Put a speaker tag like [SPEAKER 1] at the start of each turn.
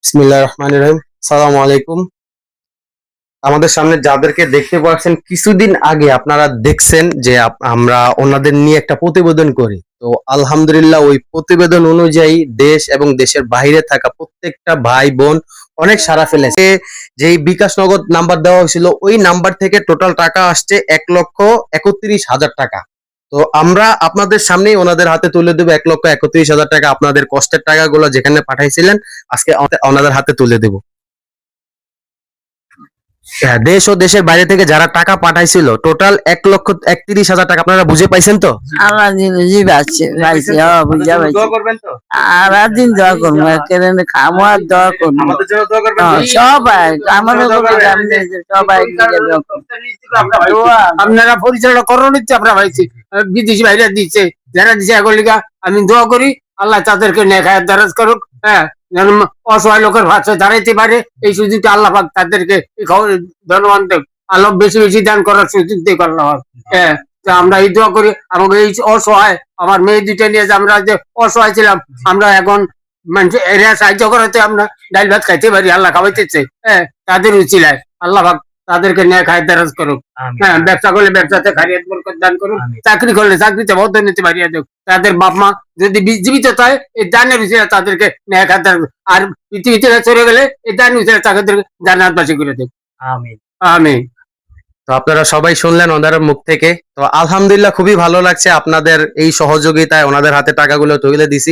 [SPEAKER 1] বিসমিল্লাহির রহমানির রহিম। আসসালামু আলাইকুম। আমাদের সামনে যাদেরকে দেখতে পাচ্ছেন, কিছুদিন আগে আপনারা দেখছেন যে আমরা ওনাদের নিয়ে একটা প্রতিবেদন করি। তো আলহামদুলিল্লাহ ওই প্রতিবেদন অনুযায়ী দেশ এবং দেশের বাইরে থাকা প্রত্যেকটা ভাই বোন অনেক সাড়া ফেলেছে। যেই বিকাশ নগদ নাম্বার দেওয়া হয়েছিল ওই নাম্বার থেকে টোটাল টাকা আসছে 1,31,000 টাকা। তো আমরা আপনাদের সামনেই ওনাদের হাতে তুলে দেবো 1,31,000 টাকা। আপনাদের কষ্টের টাকাগুলো যেখানে পাঠাইছিলেন আজকে ওনাদের হাতে তুলে দেব। হ্যাঁ, দেশ ও দেশের বাইরে থেকে যারা টাকা পাঠাইছিল টোটাল 1,31,000 টাকা। আপনারা বুঝে পাইছেন তো?
[SPEAKER 2] আল্লাহ জি পাচ্ছি পাইছি বুঝা পাইছি
[SPEAKER 1] করবেন তো?
[SPEAKER 2] আর দিন দোয়া করবো কেন খামো আর দোয়া করবো
[SPEAKER 1] আমাদের জন্য দোয়া করবেন তো?
[SPEAKER 2] সবাই আমাদের সবাই
[SPEAKER 3] আপনারা পরিচালনা করো নিচ্ছে আপনারা পাইছি বিদেশি ভাইরা দিচ্ছে যারা দিচ্ছে এগুলিকা আমি দোয়া করি আল্লাহ তাদেরকে নেখায় দারাজ করুক। হ্যাঁ, যেন অসহায় লোকের ভাষা দাঁড়াইতে পারে এই সুযোগটা আল্লাহ পাক তাদেরকে ধন্যবাদ দেব। আল্লাহ বেশি বেশি দান করার সুযোগ দেব আল্লাহ পাক। হ্যাঁ, তা আমরা এই দোয়া করি আমাকে এই অসহায় আমার মেয়ে দুইটা নিয়ে যে আমরা যে অসহায় ছিলাম আমরা এখন মানুষ এরা সাহায্য করাতে আমরা ডাল ভাত খাইতে পারি আল্লাহ খাওয়াইতেছে। হ্যাঁ, তাদের উচিলায় আল্লাহ পাক তাদেরকে ন্যায় খায় দারাজ করুক। হ্যাঁ, ব্যবসা করলে ব্যবসাতে খারিয়াত বরকত দান করুক, চাকরি করলে চাকরিতে পদোন্নতি বাড়িয়ে দেব। তাদের বাপ মা যদি জীবিত থাকে এই দানের উচিলা তাদেরকে ন্যায় খায় দারাজ, আর পৃথিবীতে চলে গেলে এই দান উচিলা তাদেরকে জান্নাতবাসী করে দেব।
[SPEAKER 1] আমিন।
[SPEAKER 3] আমিন।
[SPEAKER 1] তো আপনারা সবাই শুনলেন ওনাদের মুখ থেকে। তো আলহামদুলিল্লাহ খুবই ভালো লাগছে আপনাদের এই সহযোগিতায় ওনাদের হাতে টাকাগুলো তুলে দিছি।